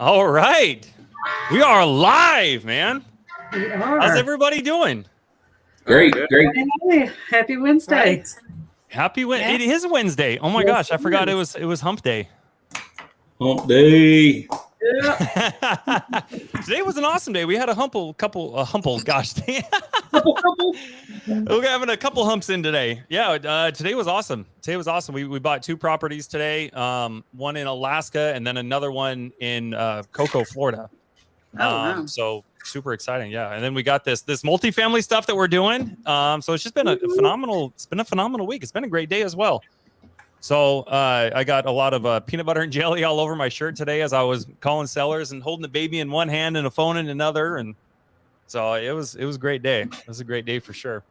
All right. We are live, man. We How's are. everybody doing? Great. Hey, happy Wednesday. Happy Yeah. It is Wednesday. Oh my Yes, gosh, I it forgot is. it was hump day. Hump day. Yeah. Today was an awesome day. We had a gosh. We're having a couple humps in today. Yeah, today was awesome. We bought 2 properties today. One in Alaska and then another one in Cocoa, Florida. Wow. So super exciting. Yeah. And then we got this multifamily stuff that we're doing. So it's just been a phenomenal week. It's been a great day as well. So I got a lot of peanut butter and jelly all over my shirt today as I was calling sellers and holding the baby in one hand and a phone in another. And so it was a great day. It was a great day for sure.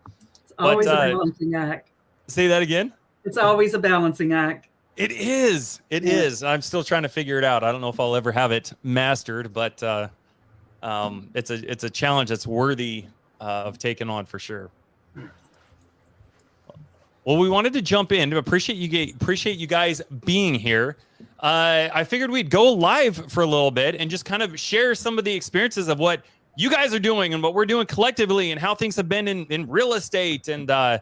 It's always a balancing act. Say that again. It's always a balancing act. It is. It is. I'm still trying to figure it out. I don't know if I'll ever have it mastered, but it's a challenge that's worthy of taking on for sure. Well, we wanted to jump in to appreciate you guys being here. I figured we'd go live for a little bit and just kind of share some of the experiences of what you guys are doing and what we're doing collectively and how things have been in real estate and all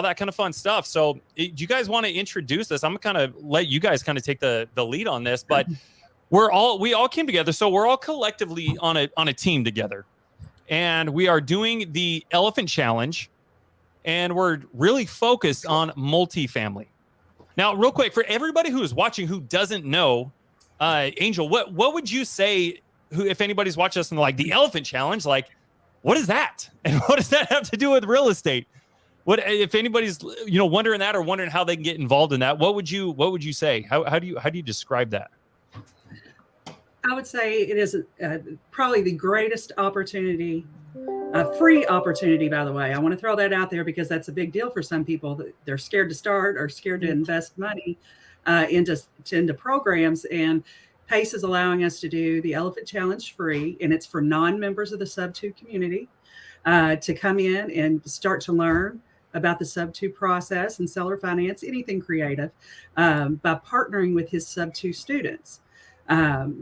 that kind of fun stuff. So do you guys want to introduce this? I'm gonna kind of let you guys kind of take the lead on this, but we all came together. So we're all collectively on a team together, and we are doing the Elephant Challenge, and we're really focused on multifamily. Now, real quick, for everybody who is watching who doesn't know, Angel, what would you say? If anybody's watching us and like the Elephant Challenge, like what is that, and what does that have to do with real estate? What if anybody's wondering that or wondering how they can get involved in that? What would you say? How do you describe that? I would say it is probably the greatest opportunity, a free opportunity, by the way. I want to throw that out there because that's a big deal for some people. They're scared to start or scared to invest money into programs. And PACE is allowing us to do the Elephant Challenge free, and it's for non-members of the Sub-2 community to come in and start to learn about the Sub-2 process and seller finance, anything creative, by partnering with his Sub-2 students.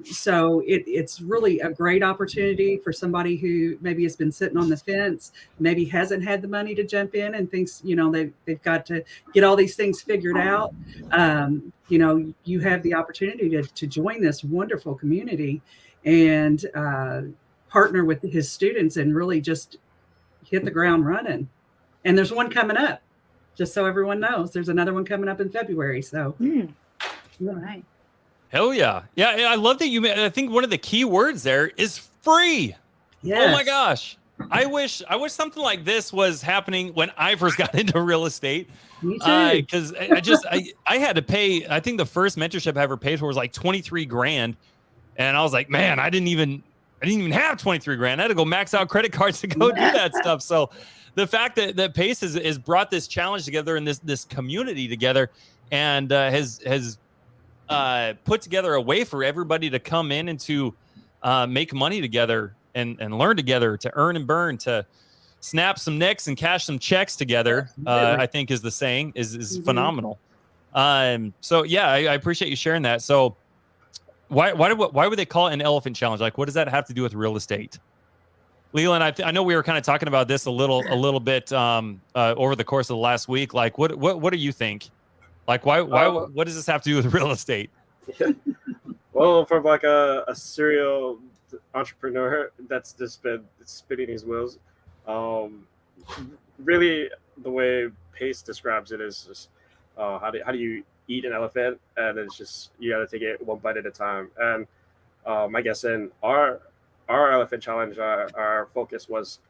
So it's really a great opportunity for somebody who maybe has been sitting on the fence, maybe hasn't had the money to jump in and thinks, they've got to get all these things figured out. You have the opportunity to join this wonderful community and partner with his students and really just hit the ground running. And there's one coming up, just so everyone knows. There's another one coming up in February. So, Right. Hell yeah. Yeah, I love that I think one of the key words there is free. Yes. Oh my gosh. I wish something like this was happening when I first got into real estate. Me too. Because I had to pay, I think the first mentorship I ever paid for was like 23 grand. And I was like, man, I didn't even have 23 grand. I had to go max out credit cards to go do that stuff. So the fact that PACE has brought this challenge together and this community together and has put together a way for everybody to come in and to make money together and learn together, to earn and burn, to snap some necks and cash some checks together, I think is the saying, is phenomenal. So yeah, I appreciate you sharing that. So why would they call it an Elephant Challenge? Like, what does that have to do with real estate? Leland, I know we were kind of talking about this a little bit over the course of the last week. Like, what do you think? Like, why? What does this have to do with real estate? Yeah. Well, from like a serial entrepreneur that's just been spinning his wheels, really the way PACE describes it is just how do you eat an elephant, and it's just you got to take it one bite at a time. And I guess in our Elephant Challenge, our focus was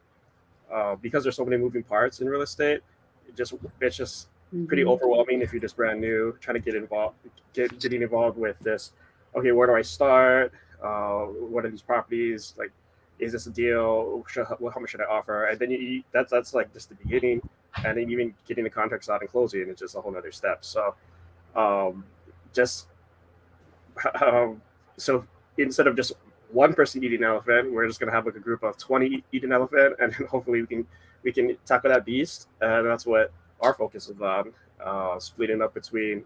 because there's so many moving parts in real estate. It's just pretty overwhelming if you're just brand new, trying to getting involved with this. Okay, where do I start? What are these properties? Like, is this a deal? How much should I offer? And then that's like just the beginning, and then even getting the contracts out and closing is just a whole other step. So, so instead of just one person eating an elephant, we're just gonna have like a group of 20 eat an elephant, and hopefully we can tackle that beast. And that's what our focus is on, splitting up between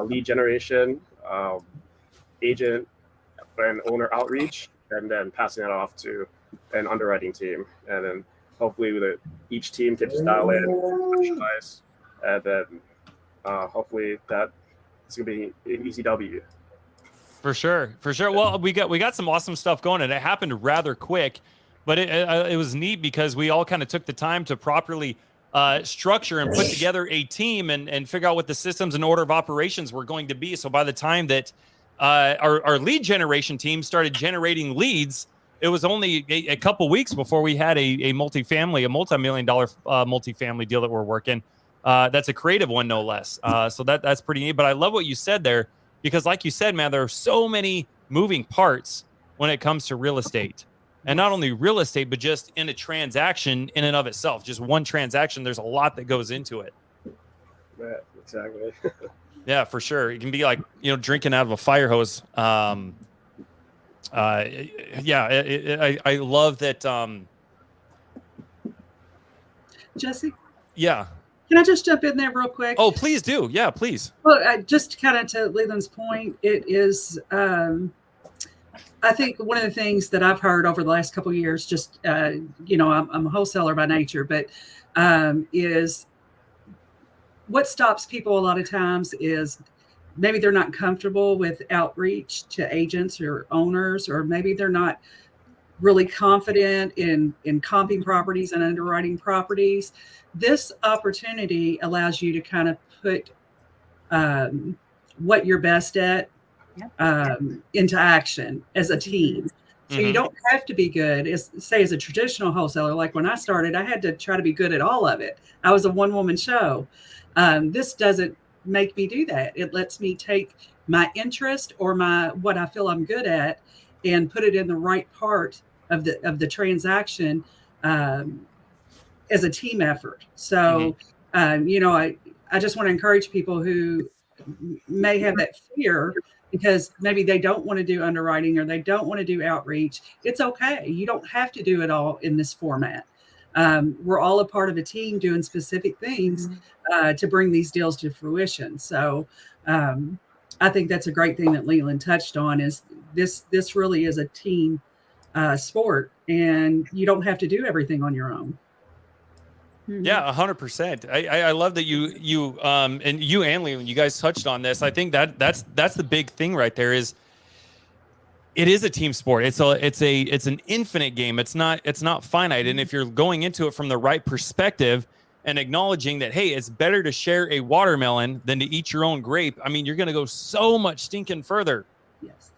lead generation, agent an owner outreach, and then passing it off to an underwriting team, and then hopefully each team can just dial in, specialize, and then hopefully that it's gonna be an easy W. For sure. Well, we got some awesome stuff going, and it happened rather quick, but it was neat because we all kind of took the time to properly structure and put together a team and figure out what the systems and order of operations were going to be. So by the time that our lead generation team started generating leads, it was only a couple weeks before we had a multi-million-dollar multifamily deal that we're working. That's a creative one, no less. So that's pretty neat. But I love what you said there, because like you said, man, there are so many moving parts when it comes to real estate. And not only real estate, but just in a transaction in and of itself. Just one transaction, there's a lot that goes into it. Yeah, exactly. Yeah, for sure. It can be like, drinking out of a fire hose. I love that. Jesse, Yeah. can I just jump in there real quick? Oh, please do. Yeah, please. Well, just kind of to Leland's point, it is, I think one of the things that I've heard over the last couple of years, just, I'm a wholesaler by nature, but is what stops people a lot of times is maybe they're not comfortable with outreach to agents or owners, or maybe they're not really confident in comping properties and underwriting properties. This opportunity allows you to kind of put what you're best at into action as a team. So you don't have to be good as a traditional wholesaler. Like when I started, I had to try to be good at all of it. I was a one-woman show. This doesn't make me do that. It lets me take my interest or what I feel I'm good at and put it in the right part of the transaction as a team effort. So, I just want to encourage people who may have that fear because maybe they don't want to do underwriting or they don't want to do outreach. It's okay. You don't have to do it all in this format. We're all a part of a team doing specific things to bring these deals to fruition. So I think that's a great thing that Leland touched on is this really is a team sport, and you don't have to do everything on your own. Yeah, 100%. I love that you and you and Leland, you guys touched on this. I think that's the big thing right there is it is a team sport. It's an infinite game. It's not finite. And if you're going into it from the right perspective and acknowledging that, hey, it's better to share a watermelon than to eat your own grape. I mean, you're going to go so much stinking further. Yes.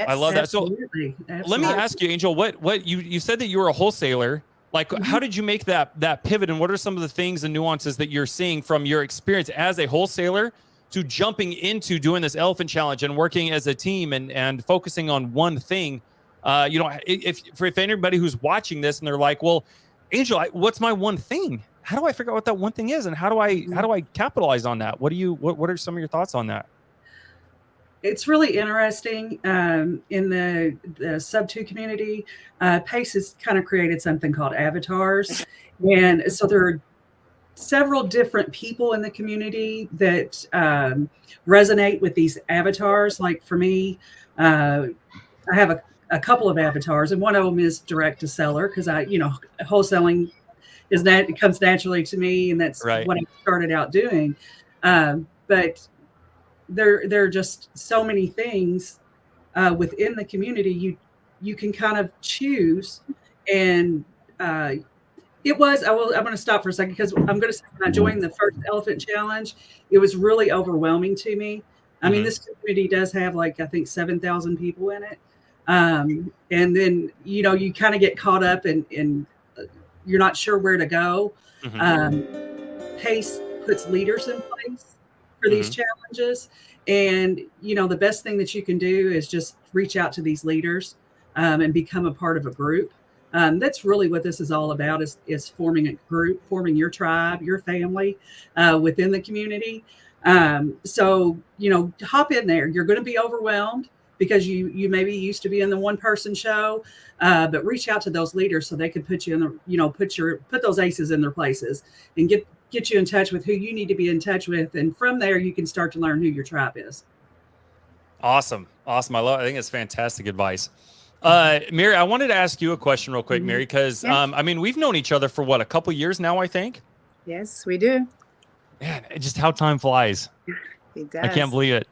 I love absolutely. that. So let me ask you, Angel, what you said that you were a wholesaler. Like, how did you make that pivot, and what are some of the things and nuances that you're seeing from your experience as a wholesaler to jumping into doing this elephant challenge and working as a team and focusing on one thing? If anybody who's watching this and they're like, well, Angel, what's my one thing? How do I figure out what that one thing is, and how do I capitalize on that? What are some of your thoughts on that? It's really interesting. In the Sub-2 community, PACE has kind of created something called avatars. And so there are several different people in the community that resonate with these avatars. Like for me, I have a couple of avatars, and one of them is direct to seller because wholesaling comes naturally to me, and that's right. what I started out doing. But there are just so many things within the community you can kind of choose. And I'm going to stop for a second because I'm going to say when I joined the first Elephant Challenge, it was really overwhelming to me. I mean, this community does have I think 7,000 people in it. And then, you kind of get caught up and you're not sure where to go. PACE puts leaders in place for these challenges. And, the best thing that you can do is just reach out to these leaders and become a part of a group. That's really what this is all about is forming a group, forming your tribe, your family within the community. So, hop in there. You're going to be overwhelmed because you maybe used to be in the one-person show, but reach out to those leaders so they can put you in the, put those aces in their places and get you in touch with who you need to be in touch with. And from there, you can start to learn who your tribe is. Awesome. Awesome. I think it's fantastic advice. Mary, I wanted to ask you a question real quick, Mary, because Yeah. I mean, we've known each other for what, a couple years now, I think. Yes, we do. Man, just how time flies. It does. I can't believe it.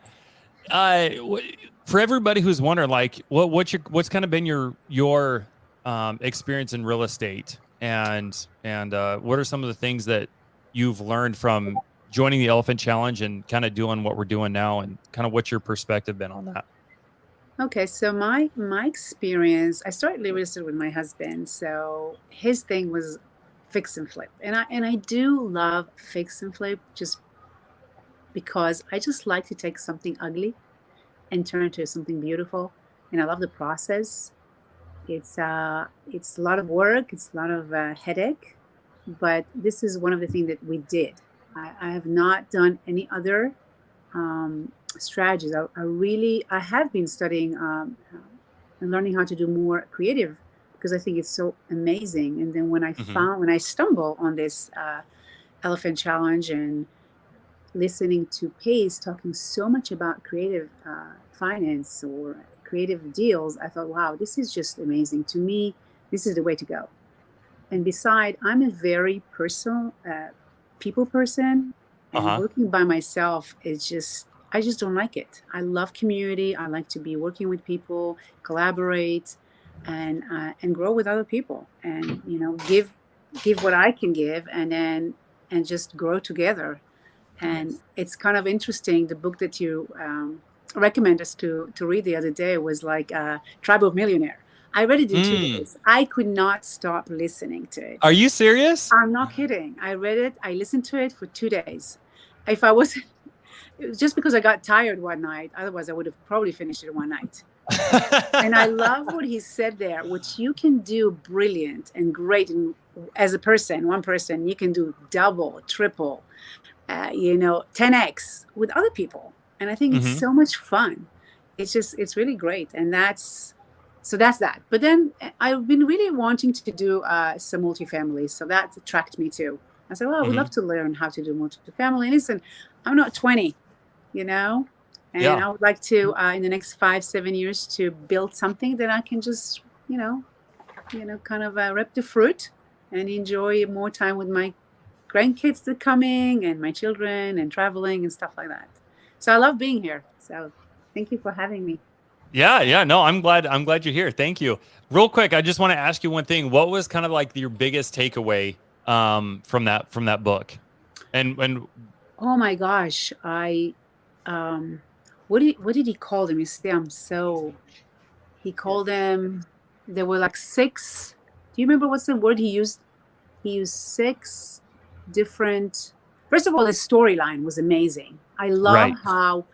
For everybody who's wondering, like, what's kind of been your experience in real estate, and what are some of the things that you've learned from joining the Elephant Challenge and kind of doing what we're doing now, and kind of what's your perspective been on that? Okay, so my experience, I started real estate with my husband. So his thing was fix and flip, and I do love fix and flip just because I just like to take something ugly and turn it into something beautiful, and I love the process. It's a lot of work, it's a lot of headache, but this is one of the things that we did. I have not done any other strategies. I have been studying and learning how to do more creative because I think it's so amazing. And then when I stumbled on this Elephant Challenge and listening to Pace talking so much about creative finance or creative deals, I thought, wow, this is just amazing. To me, this is the way to go. And beside, I'm a very personal people person, and working by myself is just, I just don't like it. I love community. I like to be working with people, collaborate, and grow with other people, and give what I can give, and just grow together. And it's kind of interesting. The book that you recommend us to read the other day was like Tribe of Millionaire. I read it in 2 days. I could not stop listening to it. Are you serious? I'm not kidding. I read it. I listened to it for 2 days. If I wasn't, it was just because I got tired one night. Otherwise, I would have probably finished it one night. And I love what he said there, which you can do brilliant and great. And as a person, one person, you can do double, triple, 10x with other people. And I think it's so much fun. It's really great. And that's that. But then I've been really wanting to do some multifamily. So that attracted me too. I said, well, I would love to learn how to do multifamily. And listen, I'm not 20, and I would like to, in the next 5-7 years, to build something that I can just, kind of rip the fruit and enjoy more time with my grandkids that are coming and my children and traveling and stuff like that. So I love being here. So thank you for having me. Yeah. No, I'm glad you're here. Thank you. Real quick, I just want to ask you one thing. What was kind of like your biggest takeaway from that book? And oh my gosh, what did he call them? You see, he called them, there were like 6. Do you remember what's the word he used? He used 6 different. First of all, the storyline was amazing. I love how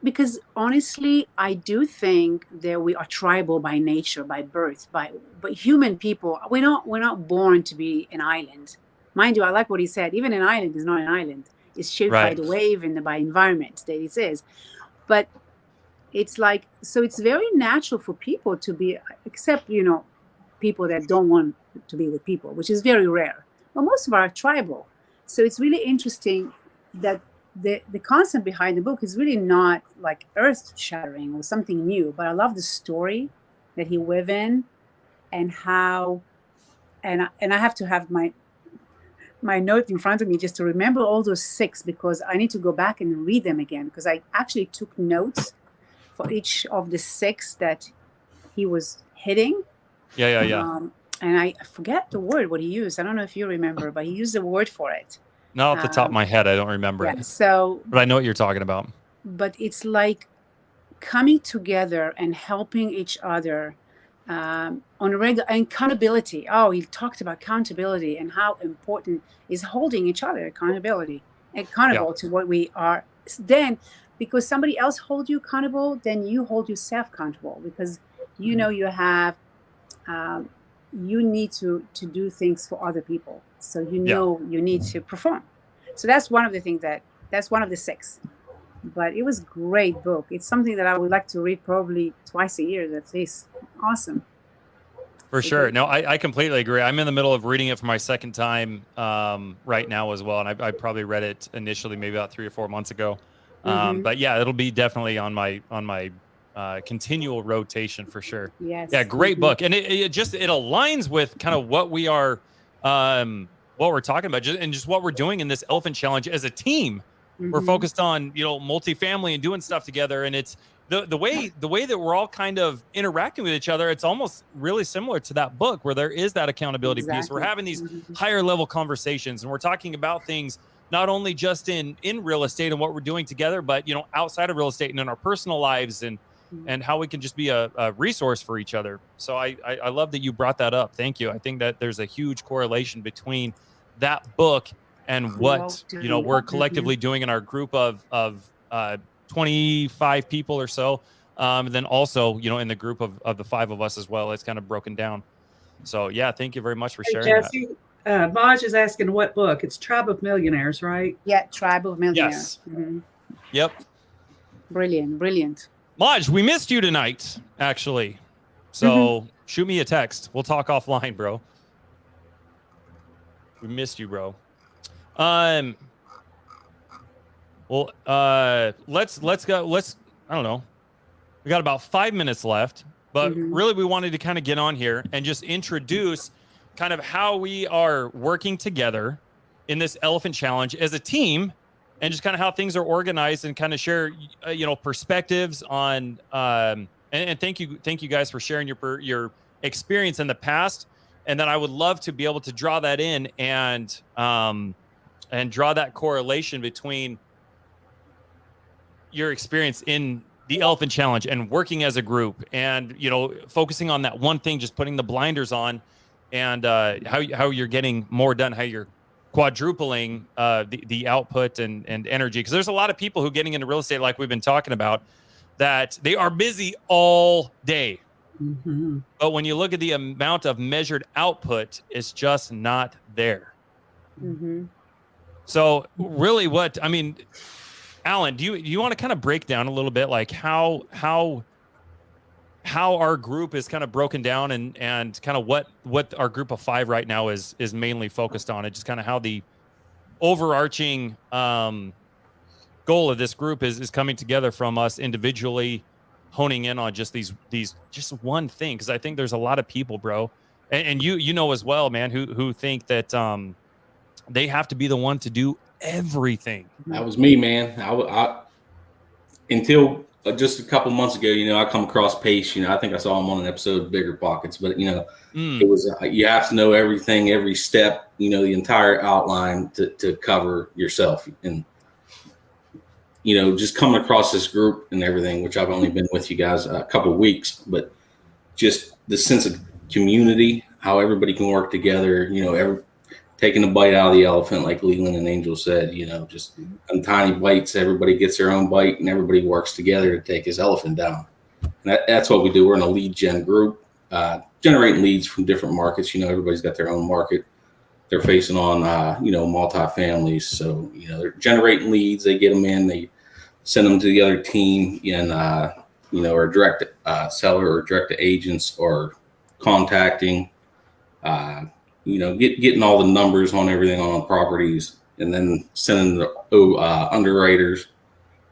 because honestly, I do think that we are tribal by nature, by birth, but human people, we're not born to be an island. Mind you, I like what he said. Even an island is not an island. It's shaped by the wave and by environment that it is. But it's like, so it's very natural for people to be, except, people that don't want to be with people, which is very rare. But most of our are tribal. So it's really interesting that the concept behind the book is really not like earth-shattering or something new, but I love the story that he wove in, and how, and I have to have my note in front of me just to remember all those 6, because I need to go back and read them again, because I actually took notes for each of the 6 that he was hitting. Yeah. And I forget the word, what he used. I don't know if you remember, but he used a word for it. No, off the top of my head, I don't remember it. So, but I know what you're talking about. But it's like coming together and helping each other on a regular, accountability. Oh, he talked about accountability and how important is holding each other accountable to what we are. Then, because somebody else holds you accountable, then you hold yourself accountable, because you have you need to do things for other people. So you need to perform. So that's one of the things that's one of the 6. But it was a great book. It's something that I would like to read probably twice a year at least. Awesome. For sure. No, I completely agree. I'm in the middle of reading it for my second time right now as well. And I probably read it initially maybe about 3 or 4 months ago. But yeah, it'll be definitely on my continual rotation for sure. Yes. Yeah, great book, and it aligns with kind of what we are, what we're talking about, just what we're doing in this Elephant Challenge as a team. We're focused on multifamily and doing stuff together, and it's the way that we're all kind of interacting with each other. It's almost really similar to that book where there is that accountability piece. We're having these higher level conversations, and we're talking about things not only just in real estate and what we're doing together, but outside of real estate and in our personal lives and how we can just be a resource for each other. So I love that you brought that up. Thank you. I think that there's a huge correlation between that book and what we're collectively doing in our group of 25 people or so, and then also in the group of the 5 of us as well. It's kind of broken down. So yeah, thank you very much for sharing Jesse, Maj is asking what book. It's Tribe of Millionaires, right? Yeah, Tribe of Millionaires. Yes. Yep. Brilliant. Maj, we missed you tonight, actually. So shoot me a text. We'll talk offline, bro. We missed you, bro. Well, let's go. I don't know. We got about 5 minutes left, but really we wanted to kind of get on here and just introduce kind of how we are working together in this Elephant Challenge as a team, and just kind of how things are organized, and kind of share, perspectives on, and thank you guys for sharing your experience in the past. And then I would love to be able to draw that in and draw that correlation between your experience in the Elephant Challenge and working as a group, and focusing on that one thing, just putting the blinders on, and how you're getting more done, how you're quadrupling the output and energy. Because there's a lot of people who getting into real estate, like we've been talking about, that they are busy all day. But when you look at the amount of measured output, it's just not there. So really Alan, do you want to kind of break down a little bit, like how our group is kind of broken down, and kind of what our group of 5 right now is mainly focused on, and just kind of how the overarching goal of this group is coming together from us individually, honing in on just just one thing. Because I think there's a lot of people, bro, and you as well, man, who think that they have to be the one to do everything. That was me, man. I until just a couple months ago, I come across Pace. I think I saw him on an episode of Bigger Pockets, but it was you have to know everything, every step, the entire outline to cover yourself. And just coming across this group and everything, which I've only been with you guys a couple of weeks, but just the sense of community, how everybody can work together, taking a bite out of the elephant, like Leland and Angel said, just in tiny bites, everybody gets their own bite, and everybody works together to take his elephant down. And that's what we do. We're in a lead gen group, generating leads from different markets. Everybody's got their own market they're facing on, multifamilies. So, they're generating leads, they get them in, they send them to the other team, and, or direct seller or direct to agents, or contacting, getting all the numbers on everything on properties, and then sending the underwriters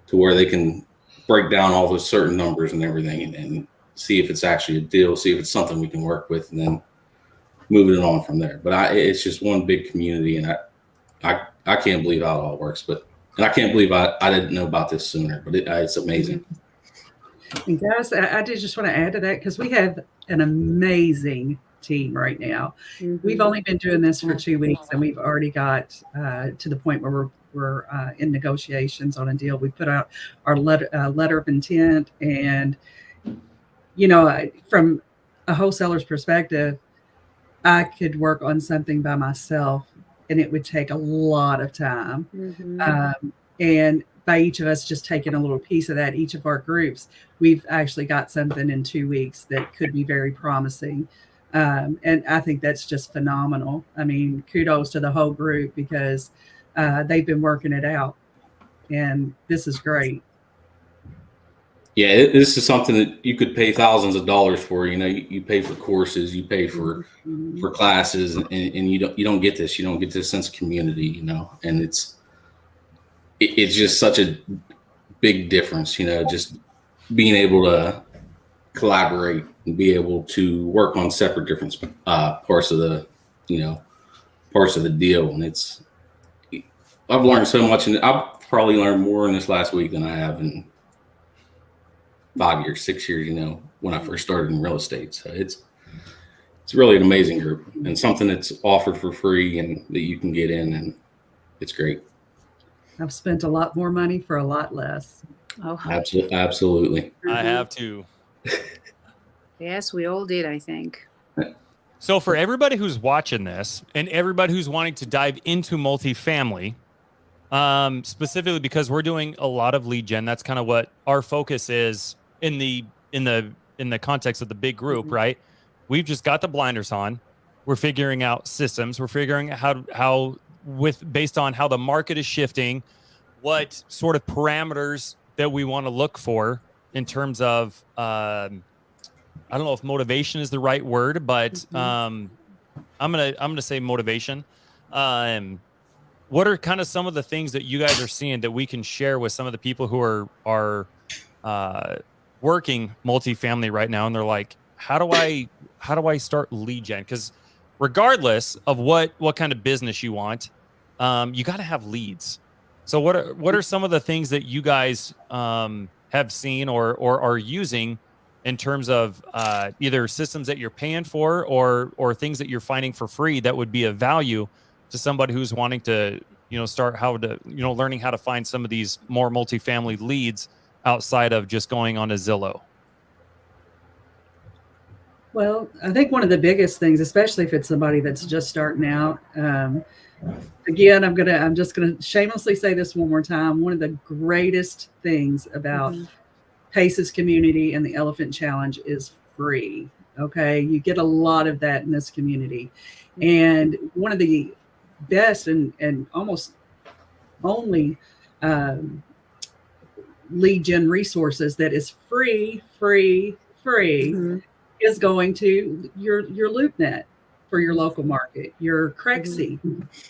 to where they can break down all the certain numbers and everything, and see if it's actually a deal, see if it's something we can work with, and then moving it on from there. But it's just one big community, and I can't believe how it all works. And I can't believe I didn't know about this sooner, but it's amazing. And guys, I did just want to add to that, because we have an amazing team right now. We've only been doing this for 2 weeks, and we've already got to the point where we're in negotiations on a deal. We put out our letter of intent, and from a wholesaler's perspective, I could work on something by myself, and it would take a lot of time. And by each of us just taking a little piece of that, each of our groups, we've actually got something in 2 weeks that could be very promising. And I think that's just phenomenal. I mean, kudos to the whole group, because they've been working it out, and this is great. Yeah, this is something that you could pay thousands of dollars for. You pay for courses, you pay for classes, and you don't get this. You don't get this sense of community, and it's just such a big difference, you know, just being able to collaborate and be able to work on separate different parts of the, you know, parts of the deal. And I've learned so much, and I've probably learned more in this last week than I have in 5 years, 6 years, you know, when I first started in real estate. So it's really an amazing group and something that's offered for free and that you can get in, and it's great. I've spent a lot more money for a lot less. Oh, Absolutely. I have to. yes, we all did, I think. So for everybody who's watching this and everybody who's wanting to dive into multifamily, specifically because we're doing a lot of lead gen, that's kind of what our focus is in the context of the big group, right? We've just got the blinders on. We're figuring out systems. We're figuring out how based on how the market is shifting, what sort of parameters that we want to look for in terms of I don't know if motivation is the right word, but I'm gonna say motivation. What are kind of some of the things that you guys are seeing that we can share with some of the people who are working multifamily right now, and they're like, how do I start lead gen? Because regardless of what kind of business you want, you got to have leads. So what are some of the things that you guys have seen or are using in terms of either systems that you're paying for or things that you're finding for free that would be of value to somebody who's wanting to, you know, start learning how to find some of these more multifamily leads outside of just going on a Zillow? Well, I think one of the biggest things, especially if it's somebody that's just starting out, again, I'm just gonna shamelessly say this one more time. One of the greatest things about Pace's community and the Elephant Challenge is free. Okay, you get a lot of that in this community, and one of the best and almost only lead gen resources that is free is going to your LoopNet for your local market, your Crexi.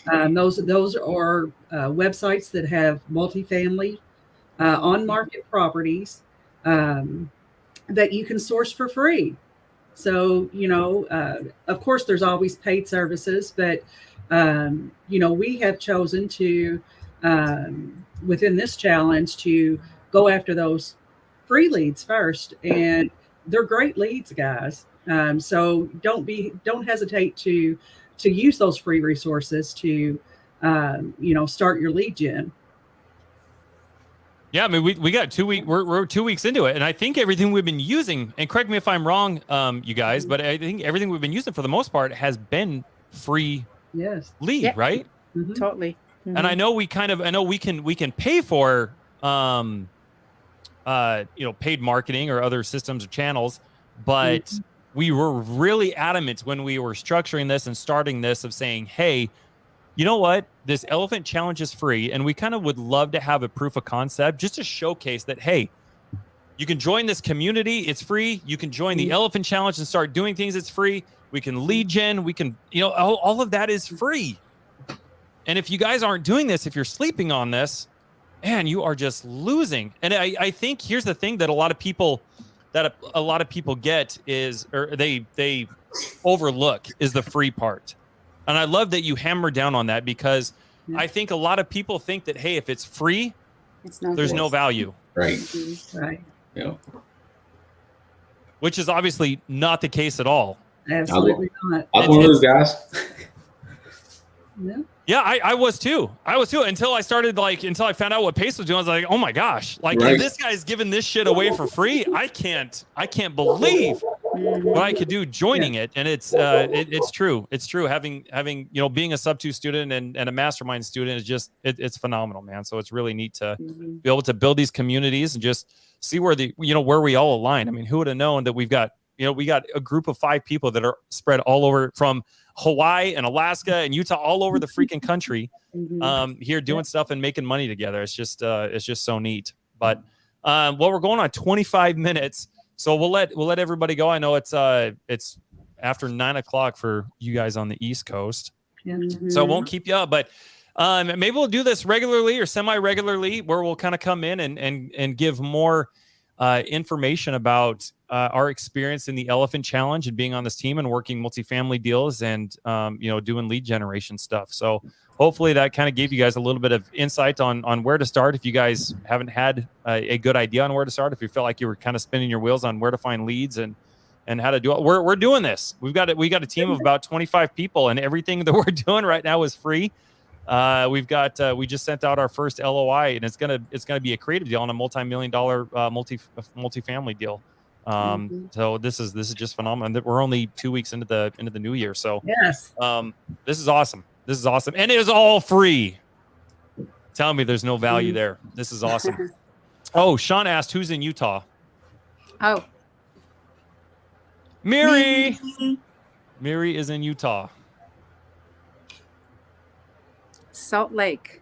Those are websites that have multifamily on market properties that you can source for free. So, you know, of course, there's always paid services, but, you know, we have chosen to, within this challenge, to go after those free leads first. And they're great leads, guys. So don't hesitate to use those free resources to, you know, start your lead gen. Yeah, I mean, we got 2 weeks. We're 2 weeks into it, and I think everything we've been using. And correct me if I'm wrong, you guys, but I think everything we've been using for the most part has been free. Yes. Lead, Yep. right? Totally. And I know we can pay for you know, paid marketing or other systems or channels, but we were really adamant when we were structuring this and starting this of saying, hey, you know what? This Elephant Challenge is free, and we kind of would love to have a proof of concept just to showcase that, hey, you can join this community. It's free. You can join the Elephant Challenge and start doing things. It's free. We can lead gen. We can, you know, all of that is free. And if you guys aren't doing this, if you're sleeping on this, man, you are just losing. And I think here's the thing that a lot of people get is, or they overlook, is the free part. And I love that you hammer down on that, because I think a lot of people think that, hey, if it's free, there's no value. Right. Right. Yeah. Which is obviously not the case at all. Absolutely not. I'm one of those guys. Yeah. Yeah, I was too. Until I found out what Pace was doing. I was like, oh my gosh, like, if this guy's giving this shit away for free, I can't believe what I could do joining it. And it's true. It's true. Having, you know, being a sub-2 student and a mastermind student is just, it's phenomenal, man. So it's really neat to be able to build these communities and just see where where we all align. I mean, who would have known that we got a group of 5 people that are spread all over from Hawaii and Alaska and Utah, all over the freaking country, here doing stuff and making money together. It's just so neat. But we're going on 25 minutes, so we'll let everybody go. I know it's after 9 o'clock for you guys on the East Coast, so I won't keep you up. But Maybe we'll do this regularly or semi-regularly, where we'll kind of come in and give more information about our experience in the Elephant Challenge and being on this team and working multifamily deals and doing lead generation stuff. So hopefully that kind of gave you guys a little bit of insight on where to start. If you guys haven't had a good idea on where to start, if you felt like you were kind of spinning your wheels on where to find leads and how to do it, we're doing this. We got a team of about 25 people, and everything that we're doing right now is free. We just sent out our first LOI, and it's gonna be a creative deal on a multi-million-dollar multifamily deal. So this is just phenomenal. We're only 2 weeks into the new year, so Yes. this is awesome. This is awesome, and it is all free. Tell me there's no value there. This is awesome. Oh, Sean asked who's in Utah. Oh, Miri. Miri is in Utah. Salt Lake.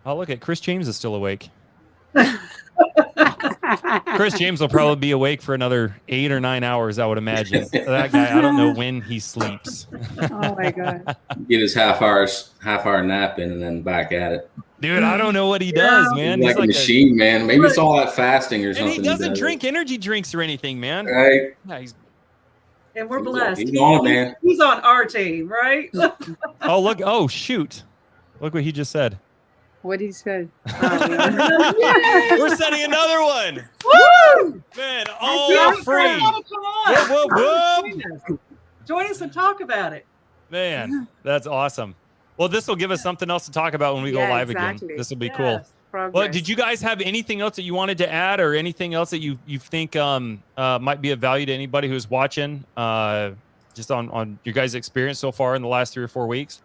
Oh, look at Chris James is still awake. Chris James will probably be awake for another 8 or 9 hours, I would imagine. That guy, I don't know when he sleeps. Oh my God. Get his half hour nap in and then back at it. Dude, I don't know what he does, man. He's He's like a machine, man. Maybe it's all that fasting or and something. he doesn't drink energy drinks or anything, man. Right? Yeah, he's, And we're He's blessed. on, man. He's on our team, right? oh, look. Oh, shoot. Look what he just said. What did he say? We're setting another one. Woo! Man, Yeah, all free. Come on. Whoop, whoop, whoop. Join us and talk about it. Man, that's awesome. Well, this will give us something else to talk about when we go Yeah, live again. exactly. This will be Yes. cool. Progress. Well, did you guys have anything else that you wanted to add, or anything else that you think might be of value to anybody who's watching, just on your guys' experience so far in the last 3 or 4 weeks?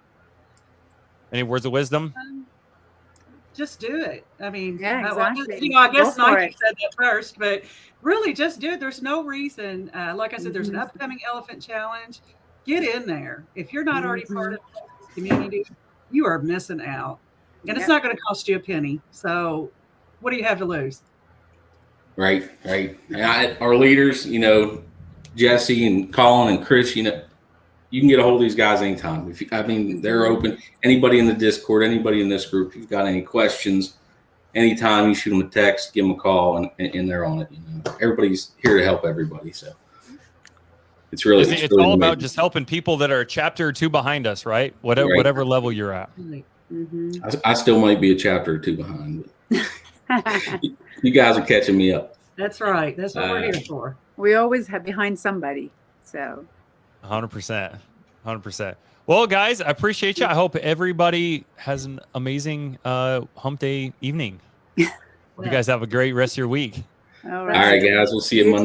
Any words of wisdom? Just do it. I mean, Yeah, exactly. I guess Go for Nike it. said that first, but really just do it. There's no reason. Like I said, there's an Mhm. upcoming Elephant Challenge. Get in there. If you're not already part Mhm. of the community, you are missing out. And it's Yeah. not going to cost you a penny. So what do you have to lose? Right. And our leaders, Jesse and Colin and Chris, you can get a hold of these guys anytime. They're open. Anybody in the Discord, anybody in this group, if you've got any questions, anytime you shoot them a text, give them a call, and they're on it. Everybody's here to help everybody. So it's really It's really all about amazing. just helping people that are a chapter or two behind us, right? Right. Whatever level you're at. Mhm. I still might be a chapter or two behind, but you guys are catching me up. That's right. That's what we're here for. We always have behind somebody. So 100%. 100%. Well, guys, I appreciate you. I hope everybody has an amazing hump day evening. You guys have a great rest of your week. all All right, guys. We'll see you You Monday.